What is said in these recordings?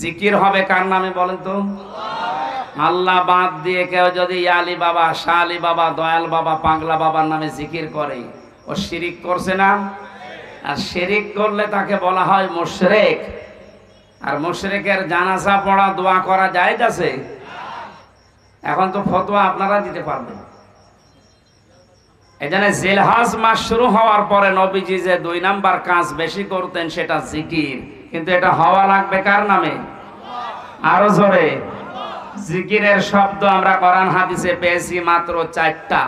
জিকির হবে কার নামে বলেন তো? আল্লাহ বাদ দিয়ে কেউ যদি আলী বাবা, শাহ আলী বাবা, দয়াল বাবা, পাগলা বাবার নামে জিকির করে, ও শিরিক করছে না? আর শিরিক করলে তাকে বলা হয় মুশরিক। আর মুশরিকের জানাজা পড়া, দোয়া করা জায়েজ আছে? এখন তো ফতোয়া আপনারা দিতে পারবেন। এজন্য জিলহজ মাস শুরু হওয়ার পরে নবীজি যে 2 নাম্বার কাজ বেশি করতেন সেটা জিকির। কিন্তু এটা হওয়া লাগবে কার নামে? আরো জোরে। জিকিরের শব্দ আমরা কোরআন হাদিসে পেয়েছি মাত্র 4টা।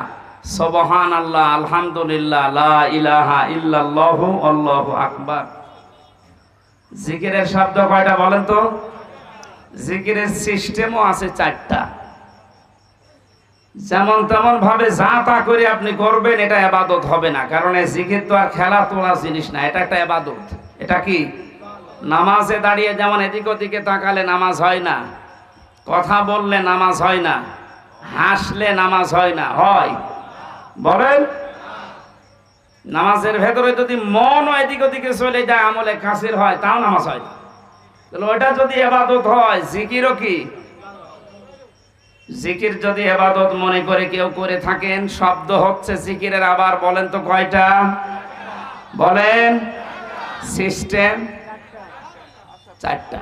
সুবহানাল্লাহ, আলহামদুলিল্লাহ, লা ইলাহা ইল্লাল্লাহু, আল্লাহু আকবার। জিকিরের শব্দ কয়টা বলেন তো? জিকিরের সিস্টেমও আছে 4টা। যেমন তেমন ভাবে যা তা করে আপনি করবেন, এটা ইবাদত হবে না। কারণ এই জিকির তো আর খেলা তোলা জিনিস না, এটা একটা ইবাদত। এটা কি? নামাজে দাঁড়িয়ে যেমন এদিক ওদিকে তাকালে নামাজ হয় না, কথা বললে নামাজ হয় না, হাসলে নামাজ হয় না, হয়? বলেন। নামাজের ভেতরে যদি মন এদিক ওদিকে চলে যায়, আমলে কাসির হয়, তাও নামাজ হয় না। তাহলে ওটা যদি ইবাদত হয়, জিকিরও কি? জিকির যদি ইবাদত মনে করে কেউ করে থাকেন, শব্দ হচ্ছে জিকিরের। আবার বলেন তো কয়টা? বলেন। সিস্টেম 4টা।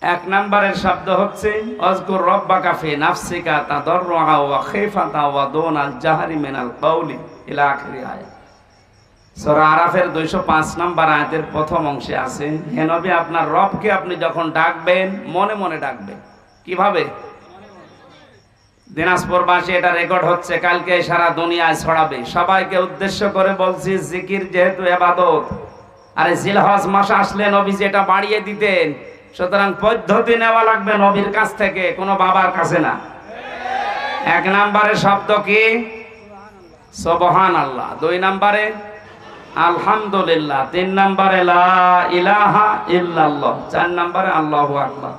1 নম্বরের শব্দ হচ্ছে আযকুর রাব্বাকা ফি নাফসিকা তাদাররুআ ওয়া খিফাতা ওয়া দুনাল জাহরি মিনাল কাওলি ইলা আখিরি আয়াত। সূরা আরাফের 205 নম্বর আয়াতের প্রথম অংশে আছে, হে নবী আপনার রবকে আপনি যখন ডাকবেন মনে মনে ডাকবেন। কিভাবে? দিনাজপুরবাসী এটা রেকর্ড হচ্ছে, কালকে সারা দুনিয়ায় ছড়াবে। সবাইকে উদ্দেশ্য করে বলছি, জিকির যেহেতু ইবাদত, আরে জিলহজ মাস আসলে নবীজি এটা বাড়িয়ে দিতেন। সুতরাং পদ্ধতি নেওয়া লাগবে নবীর কাছ থেকে, কোনো বাবার কাছে না। 1 নম্বরে শব্দ কি? সুবহানাল্লাহ। 2 নম্বরে আলহামদুলিল্লাহ। 3 নম্বরে লা ইলাহা ইল্লাল্লাহ। 4 নম্বরে আল্লাহু আকবার।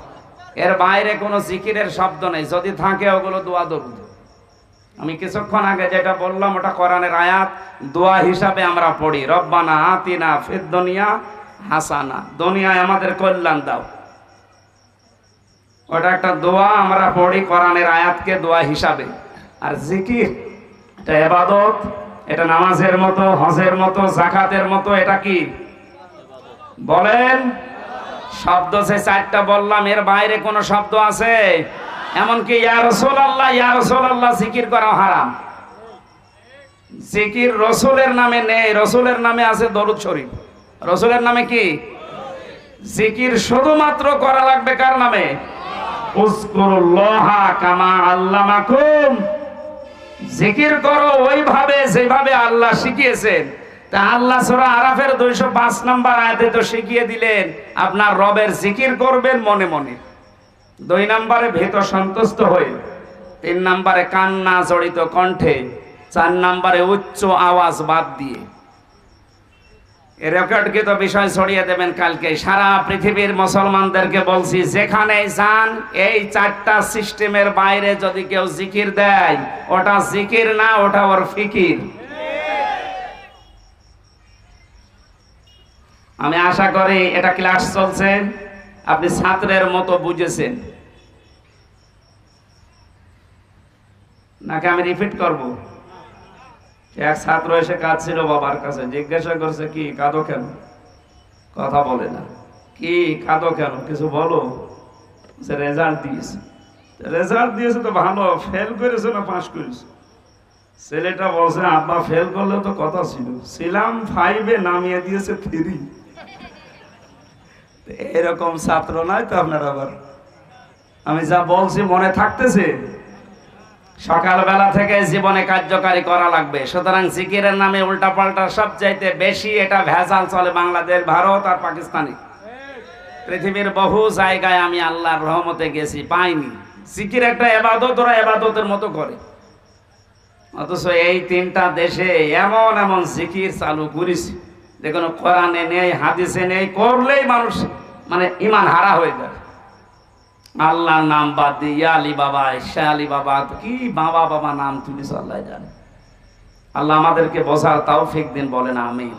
এর বাইরে কোনো জিকিরের শব্দ নেই। যদি থাকে ওগুলো দোয়া দরুদ। আমি কিছুক্ষণ আগে যেটা বললাম ওটা কোরআনের আয়াত, দোয়া হিসাবে আমরা পড়ি, রব্বানা আতিনা ফিদ দুনিয়া হাসানা, দুনিয়ায় আমাদের কল্যাণ দাও। ওটা একটা দোয়া, আমরা পড়ি কোরআনের আয়াতকে দোয়া হিসাবে। আর জিকির এটা ইবাদত, এটা নামাজের মতো, হজের মতো, যাকাতের মতো। এটা কি বলেন? শব্দ যে 4টা বললাম, এর বাইরে কোন শব্দ আছে? এমনকি ইয়া রাসূলুল্লাহ, ইয়া রাসূলুল্লাহ জিকির করা হারাম। জিকির রাসূলের নামে নেই, রাসূলের নামে আছে দরুদ শরীফ। রাসূলের নামে কি? জিকির শুধুমাত্র করা লাগবে কার নামে? উযকুরুল্লাহা কামা আল্লামাকুম। জিকির করো ওইভাবে যেভাবে আল্লাহ শিখিয়েছেন। তা আল্লাহ সূরা আরাফের 205 নম্বর আয়াতে তো শিখিয়ে দিলেন আপনার রবের জিকির করবেন মনে মনে। 2 নম্বরে ভীত সন্তুষ্ট হয়ে, 3 নম্বরে কান্না জড়িত কণ্ঠে, 4 নম্বরে উচ্চ আওয়াজ বাদ দিয়ে। রেকর্ডকৃত বিষয় ছড়িয়ে দেবেন কালকে। সারা পৃথিবীর মুসলমানদেরকে বলছি, যেখানে যান এই 4টা সিস্টেমের বাইরে যদি কেউ জিকির দেয়, ওটা জিকির না, ওটা ওর ফিকির। আমি আশা করি এটা ক্লাস চলছে, আপনি ছাত্রের মতো বুঝেছেন, নাকি আমি রিপিট করব? এক ছাত্র এসে কাঁদছিল বাবার কাছে, জিজ্ঞাসা করছে, কি কাঁদো কেন? কথা বলে না। কি কাঁদো কেন? কিছু বলো। রেজাল্ট দিয়েছে। রেজাল্ট দিয়েছে তো ভালো, ফেল করেছে না পাস করেছে? ছেলেটা বলছে, আব্বা ফেল করলে তো কথা ছিল, ছিলাম 5-এ, নামিয়ে দিয়েছে 3। এরকম ছাত্র নয় তো আপনার? আবার আমি যা বলছি মনে থাকতেছে? সকালবেলা থেকে জীবনে কার্যকারী করা লাগবে। সুতরাং জিকিরের নামে উল্টাপাল্টা সবচাইতে বেশি এটা ভেজাল চলে বাংলাদেশ, ভারত আর পাকিস্তানে। পৃথিবীর বহু জায়গায় আমি আল্লাহর রহমতে গেছি, পাইনি। জিকির একটা ইবাদত, ওরা ইবাদতের মতো করে। অথচ এই 3টা দেশে এমন এমন জিকির চালু করেছে যে কোনো কোরআনে নেই, হাদিসে নেই, করলেই মানুষ মানে ঈমান হারা হয়ে যায়। আল্লাহর নাম বাদ দিয়ে ইয়া আলী বাবা, শাহ আলী বাবা, কি বাবা বাবা নাম তুলিস আল্লাহ জানে। আল্লাহ আমাদেরকে বোঝার তৌফিক দিন, বলেন আমিন।